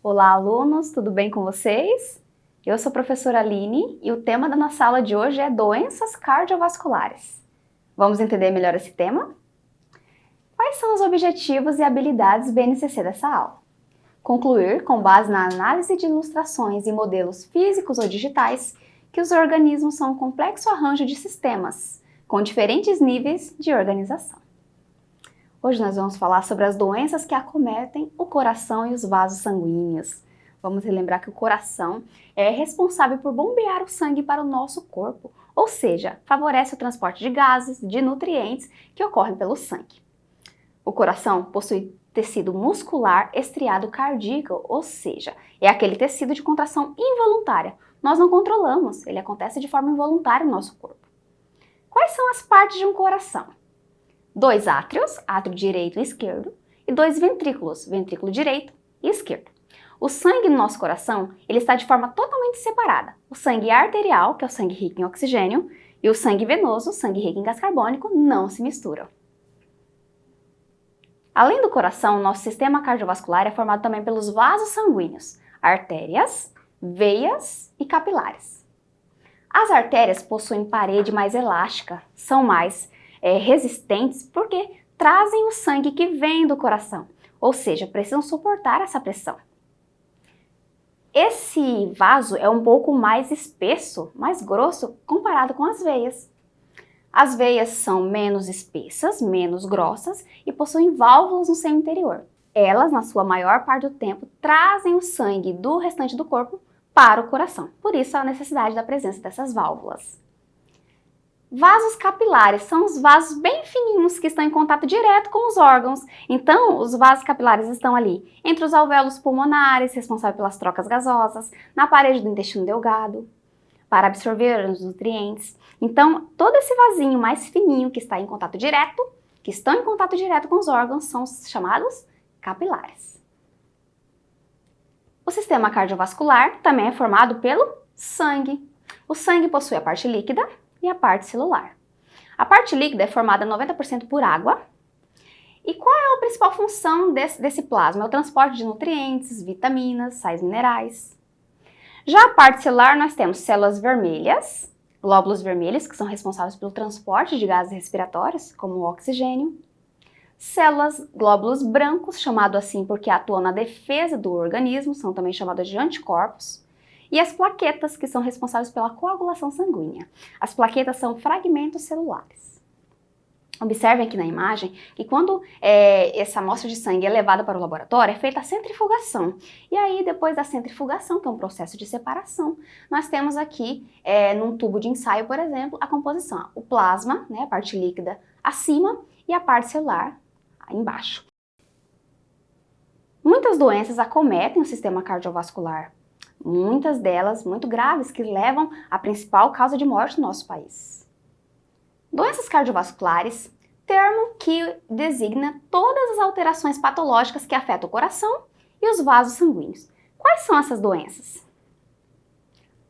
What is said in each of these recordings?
Olá, alunos, tudo bem com vocês? Eu sou a professora Aline e o tema da nossa aula de hoje é doenças cardiovasculares. Vamos entender melhor esse tema? Quais são os objetivos e habilidades BNCC dessa aula? Concluir, com base na análise de ilustrações e modelos físicos ou digitais, que os organismos são um complexo arranjo de sistemas, com diferentes níveis de organização. Hoje nós vamos falar sobre as doenças que acometem o coração e os vasos sanguíneos. Vamos relembrar que o coração é responsável por bombear o sangue para o nosso corpo, ou seja, favorece o transporte de gases, de nutrientes que ocorrem pelo sangue. O coração possui tecido muscular estriado cardíaco, ou seja, é aquele tecido de contração involuntária. Nós não controlamos, ele acontece de forma involuntária no nosso corpo. Quais são as partes de um coração? 2 átrios, átrio direito e esquerdo, e 2 ventrículos, ventrículo direito e esquerdo. O sangue no nosso coração, ele está de forma totalmente separada. O sangue arterial, que é o sangue rico em oxigênio, e o sangue venoso, o sangue rico em gás carbônico, não se misturam. Além do coração, nosso sistema cardiovascular é formado também pelos vasos sanguíneos, artérias, veias e capilares. As artérias possuem parede mais elástica, são mais resistentes porque trazem o sangue que vem do coração, ou seja, precisam suportar essa pressão. Esse vaso é um pouco mais espesso, mais grosso, comparado com as veias. As veias são menos espessas, menos grossas e possuem válvulas no seu interior. Elas, na sua maior parte do tempo, trazem o sangue do restante do corpo para o coração. Por isso, a necessidade da presença dessas válvulas. Vasos capilares são os vasos bem fininhos que estão em contato direto com os órgãos. Então, os vasos capilares estão ali entre os alvéolos pulmonares, responsáveis pelas trocas gasosas, na parede do intestino delgado, para absorver os nutrientes. Então, todo esse vasinho mais fininho que está em contato direto, que estão em contato direto com os órgãos, são os chamados capilares. O sistema cardiovascular também é formado pelo sangue. O sangue possui a parte líquida e a parte celular. A parte líquida é formada 90% por água. E qual é a principal função desse plasma? É o transporte de nutrientes, vitaminas, sais minerais. Já a parte celular, nós temos células vermelhas, glóbulos vermelhos, que são responsáveis pelo transporte de gases respiratórios, como o oxigênio. Células, glóbulos brancos, chamado assim porque atuam na defesa do organismo, são também chamadas de anticorpos. E as plaquetas, que são responsáveis pela coagulação sanguínea. As plaquetas são fragmentos celulares. Observem aqui na imagem que quando essa amostra de sangue é levada para o laboratório, é feita a centrifugação. E aí, depois da centrifugação, que é um processo de separação, nós temos aqui, num tubo de ensaio, por exemplo, a composição. O plasma, né, a parte líquida, acima, e a parte celular, aí embaixo. Muitas doenças acometem o sistema cardiovascular. Muitas delas muito graves, que levam à principal causa de morte no nosso país. Doenças cardiovasculares, termo que designa todas as alterações patológicas que afetam o coração e os vasos sanguíneos. Quais são essas doenças?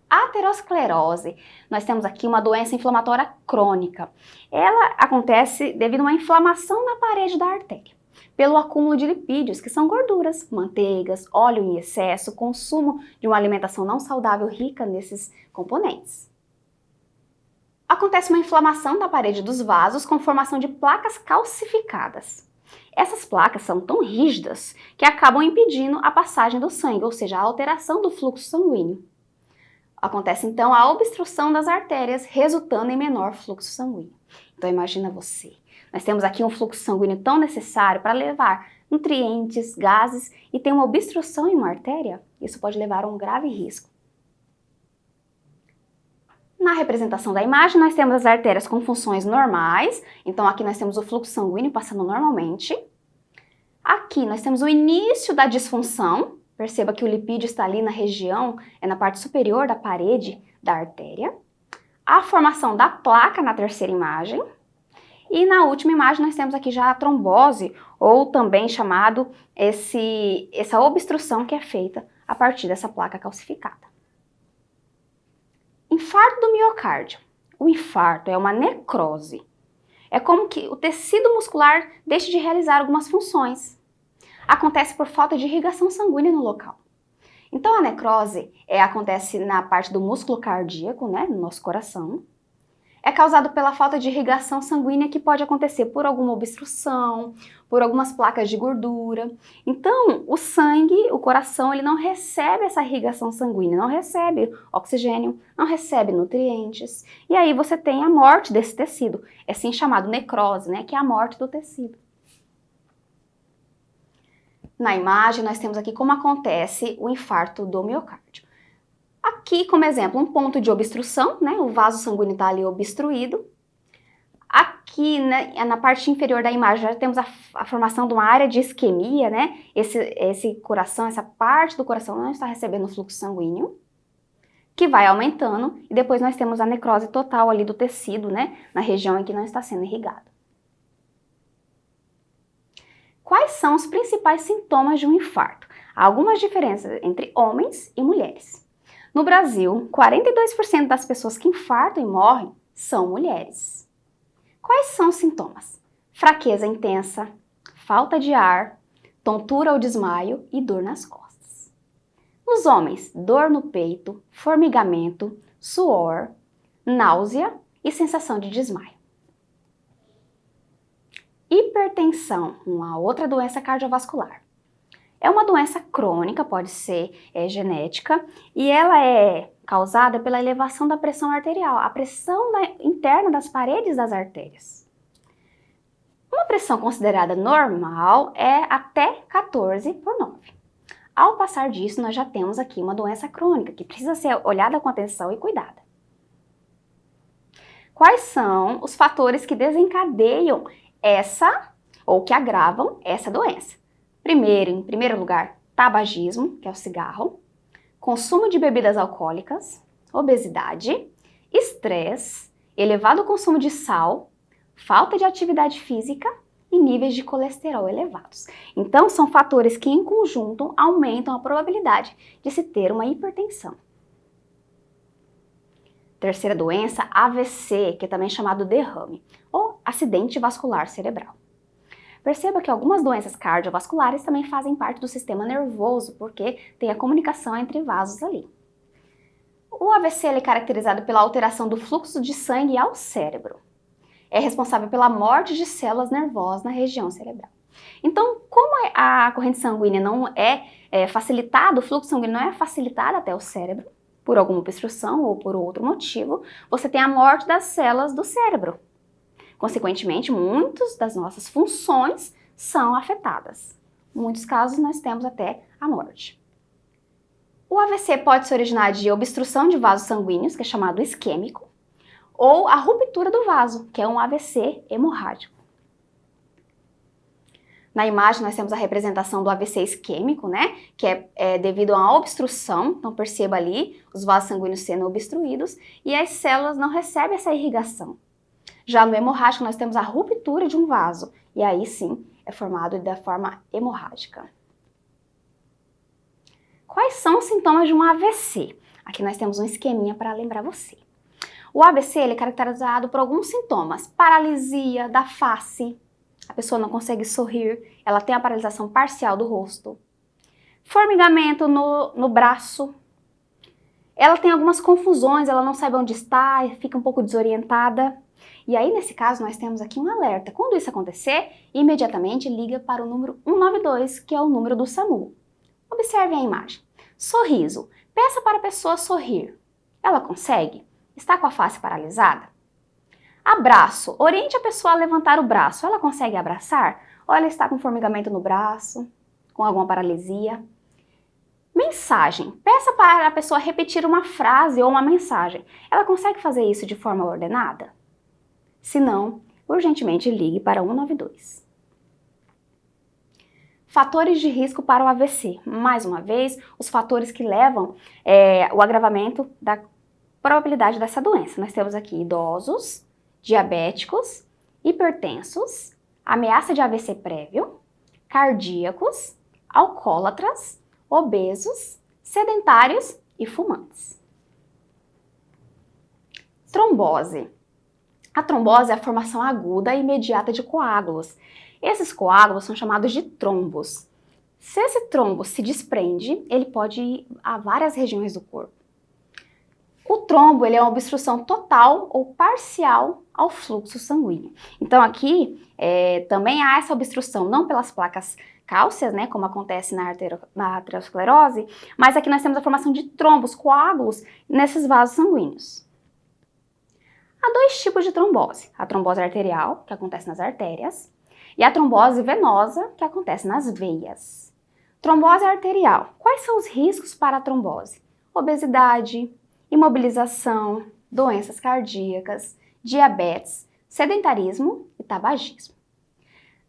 Aterosclerose. Nós temos aqui uma doença inflamatória crônica. Ela acontece devido a uma inflamação na parede da artéria, pelo acúmulo de lipídios, que são gorduras, manteigas, óleo em excesso, consumo de uma alimentação não saudável rica nesses componentes. Acontece uma inflamação da parede dos vasos com formação de placas calcificadas. Essas placas são tão rígidas que acabam impedindo a passagem do sangue, ou seja, a alteração do fluxo sanguíneo. Acontece então a obstrução das artérias, resultando em menor fluxo sanguíneo. Então imagina você. Nós temos aqui um fluxo sanguíneo tão necessário para levar nutrientes, gases, e tem uma obstrução em uma artéria, isso pode levar a um grave risco. Na representação da imagem, nós temos as artérias com funções normais, então aqui nós temos o fluxo sanguíneo passando normalmente. Aqui nós temos o início da disfunção, perceba que o lipídio está ali na região, na parte superior da parede da artéria. A formação da placa na terceira imagem. E na última imagem nós temos aqui já a trombose, ou também chamado essa obstrução que é feita a partir dessa placa calcificada. Infarto do miocárdio. O infarto é uma necrose. É como que o tecido muscular deixe de realizar algumas funções. Acontece por falta de irrigação sanguínea no local. Então, a necrose acontece na parte do músculo cardíaco, né, no nosso coração. É causado pela falta de irrigação sanguínea que pode acontecer por alguma obstrução, por algumas placas de gordura. Então, o sangue, o coração, ele não recebe essa irrigação sanguínea, não recebe oxigênio, não recebe nutrientes. E aí você tem a morte desse tecido. É assim chamado necrose, né, que é a morte do tecido. Na imagem, nós temos aqui como acontece o infarto do miocárdio. Aqui, como exemplo, um ponto de obstrução, né? O vaso sanguíneo está ali obstruído. Aqui, né, na parte inferior da imagem, já temos a formação de uma área de isquemia, né? Esse coração, essa parte do coração não está recebendo fluxo sanguíneo, que vai aumentando, e depois nós temos a necrose total ali do tecido, né? Na região em que não está sendo irrigado. Quais são os principais sintomas de um infarto? Há algumas diferenças entre homens e mulheres. No Brasil, 42% das pessoas que infartam e morrem são mulheres. Quais são os sintomas? Fraqueza intensa, falta de ar, tontura ou desmaio e dor nas costas. Nos homens, dor no peito, formigamento, suor, náusea e sensação de desmaio. Hipertensão, uma outra doença cardiovascular. É uma doença crônica, pode ser genética, e ela é causada pela elevação da pressão arterial, a pressão interna das paredes das artérias. Uma pressão considerada normal é até 14/9. Ao passar disso, nós já temos aqui uma doença crônica, que precisa ser olhada com atenção e cuidada. Quais são os fatores que desencadeiam ou que agravam essa doença? Em primeiro lugar, tabagismo, que é o cigarro, consumo de bebidas alcoólicas, obesidade, estresse, elevado consumo de sal, falta de atividade física e níveis de colesterol elevados. Então, são fatores que, em conjunto, aumentam a probabilidade de se ter uma hipertensão. Terceira doença, AVC, que é também chamado derrame, ou acidente vascular cerebral. Perceba que algumas doenças cardiovasculares também fazem parte do sistema nervoso, porque tem a comunicação entre vasos ali. O AVC é caracterizado pela alteração do fluxo de sangue ao cérebro. É responsável pela morte de células nervosas na região cerebral. Então, como a corrente sanguínea não é facilitada, o fluxo sanguíneo não é facilitado até o cérebro, por alguma obstrução ou por outro motivo, você tem a morte das células do cérebro. Consequentemente, muitas das nossas funções são afetadas. Em muitos casos, nós temos até a morte. O AVC pode se originar de obstrução de vasos sanguíneos, que é chamado isquêmico, ou a ruptura do vaso, que é um AVC hemorrágico. Na imagem, nós temos a representação do AVC isquêmico, né? Que é devido a uma obstrução. Então, perceba ali os vasos sanguíneos sendo obstruídos e as células não recebem essa irrigação. Já no hemorrágico, nós temos a ruptura de um vaso, e aí sim é formado da forma hemorrágica. Quais são os sintomas de um AVC? Aqui nós temos um esqueminha para lembrar você. O AVC é caracterizado por alguns sintomas: paralisia da face, a pessoa não consegue sorrir, ela tem a paralisação parcial do rosto, formigamento no braço, ela tem algumas confusões, ela não sabe onde está, fica um pouco desorientada. E aí, nesse caso, nós temos aqui um alerta. Quando isso acontecer, imediatamente liga para o número 192, que é o número do SAMU. Observe a imagem. Sorriso. Peça para a pessoa sorrir. Ela consegue? Está com a face paralisada? Abraço. Oriente a pessoa a levantar o braço. Ela consegue abraçar? Ou ela está com formigamento no braço, com alguma paralisia? Mensagem. Peça para a pessoa repetir uma frase ou uma mensagem. Ela consegue fazer isso de forma ordenada? Se não, urgentemente ligue para 192. Fatores de risco para o AVC. Mais uma vez, os fatores que levam o agravamento da probabilidade dessa doença. Nós temos aqui idosos, diabéticos, hipertensos, ameaça de AVC prévio, cardíacos, alcoólatras, obesos, sedentários e fumantes. Trombose. A trombose é a formação aguda e imediata de coágulos. Esses coágulos são chamados de trombos. Se esse trombo se desprende, ele pode ir a várias regiões do corpo. O trombo ele é uma obstrução total ou parcial ao fluxo sanguíneo. Então aqui também há essa obstrução, não pelas placas cálceas, né, como acontece na arteriosclerose, mas aqui nós temos a formação de trombos, coágulos, nesses vasos sanguíneos. Há dois tipos de trombose, a trombose arterial, que acontece nas artérias, e a trombose venosa, que acontece nas veias. Trombose arterial. Quais são os riscos para a trombose? Obesidade, imobilização, doenças cardíacas, diabetes, sedentarismo e tabagismo.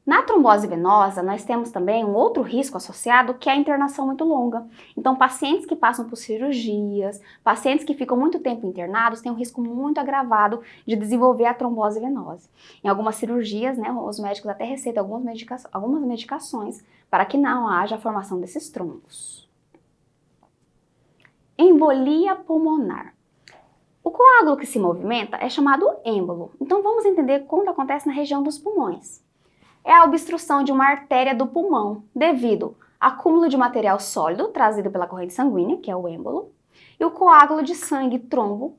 Na trombose venosa, nós temos também um outro risco associado, que é a internação muito longa. Então, pacientes que passam por cirurgias, pacientes que ficam muito tempo internados, têm um risco muito agravado de desenvolver a trombose venosa. Em algumas cirurgias, né, os médicos até receitam algumas medicações para que não haja a formação desses trombos. Embolia pulmonar. O coágulo que se movimenta é chamado êmbolo. Então, vamos entender quando acontece na região dos pulmões. É a obstrução de uma artéria do pulmão, devido ao acúmulo de material sólido trazido pela corrente sanguínea, que é o êmbolo, e o coágulo de sangue, trombo,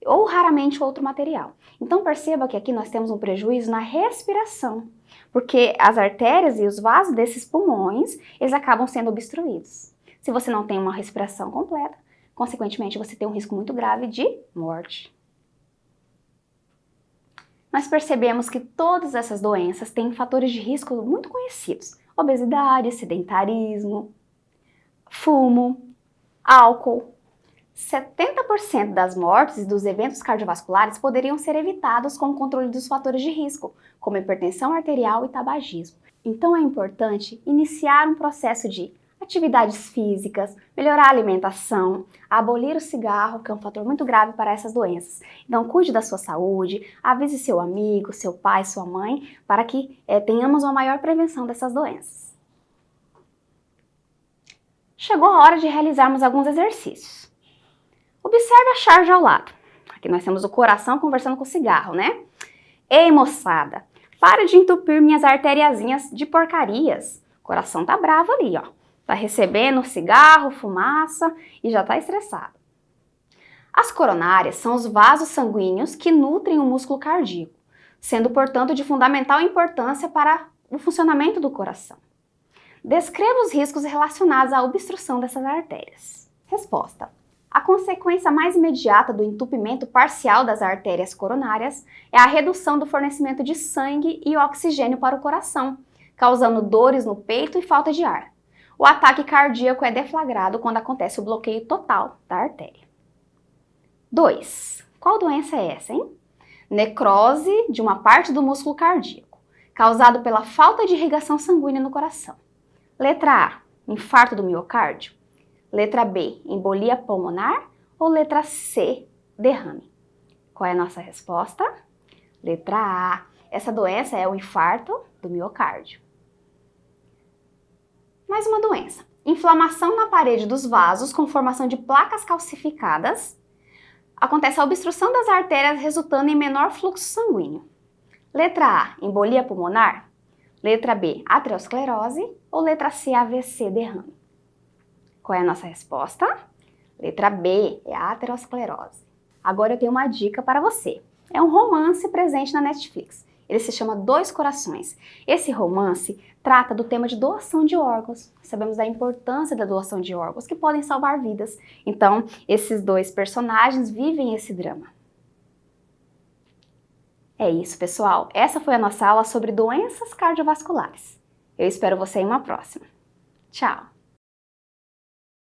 ou raramente outro material. Então perceba que aqui nós temos um prejuízo na respiração, porque as artérias e os vasos desses pulmões, eles acabam sendo obstruídos. Se você não tem uma respiração completa, consequentemente você tem um risco muito grave de morte. Nós percebemos que todas essas doenças têm fatores de risco muito conhecidos: obesidade, sedentarismo, fumo, álcool. 70% das mortes e dos eventos cardiovasculares poderiam ser evitados com o controle dos fatores de risco, como hipertensão arterial e tabagismo. Então é importante iniciar um processo de atividades físicas, melhorar a alimentação, abolir o cigarro, que é um fator muito grave para essas doenças. Então, cuide da sua saúde, avise seu amigo, seu pai, sua mãe, para que tenhamos uma maior prevenção dessas doenças. Chegou a hora de realizarmos alguns exercícios. Observe a charge ao lado. Aqui nós temos o coração conversando com o cigarro, né? Ei, moçada, para de entupir minhas arteriazinhas de porcarias. O coração tá bravo ali, ó. Tá recebendo cigarro, fumaça e já tá estressado. As coronárias são os vasos sanguíneos que nutrem o músculo cardíaco, sendo, portanto, de fundamental importância para o funcionamento do coração. Descreva os riscos relacionados à obstrução dessas artérias. Resposta: a consequência mais imediata do entupimento parcial das artérias coronárias é a redução do fornecimento de sangue e oxigênio para o coração, causando dores no peito e falta de ar. O ataque cardíaco é deflagrado quando acontece o bloqueio total da artéria. 2. Qual doença é essa, hein? Necrose de uma parte do músculo cardíaco, causado pela falta de irrigação sanguínea no coração. Letra A, infarto do miocárdio. Letra B, embolia pulmonar. Ou letra C, derrame? Qual é a nossa resposta? Letra A. Essa doença é o infarto do miocárdio. Mais uma doença: inflamação na parede dos vasos com formação de placas calcificadas. Acontece a obstrução das artérias resultando em menor fluxo sanguíneo. Letra A, embolia pulmonar. Letra B, aterosclerose. Ou letra C, AVC, derrame? Qual é a nossa resposta? Letra B, é a aterosclerose. Agora eu tenho uma dica para você. É um romance presente na Netflix. Ele se chama Dois Corações. Esse romance trata do tema de doação de órgãos. Sabemos da importância da doação de órgãos, que podem salvar vidas. Então, esses dois personagens vivem esse drama. É isso, pessoal. Essa foi a nossa aula sobre doenças cardiovasculares. Eu espero você em uma próxima. Tchau!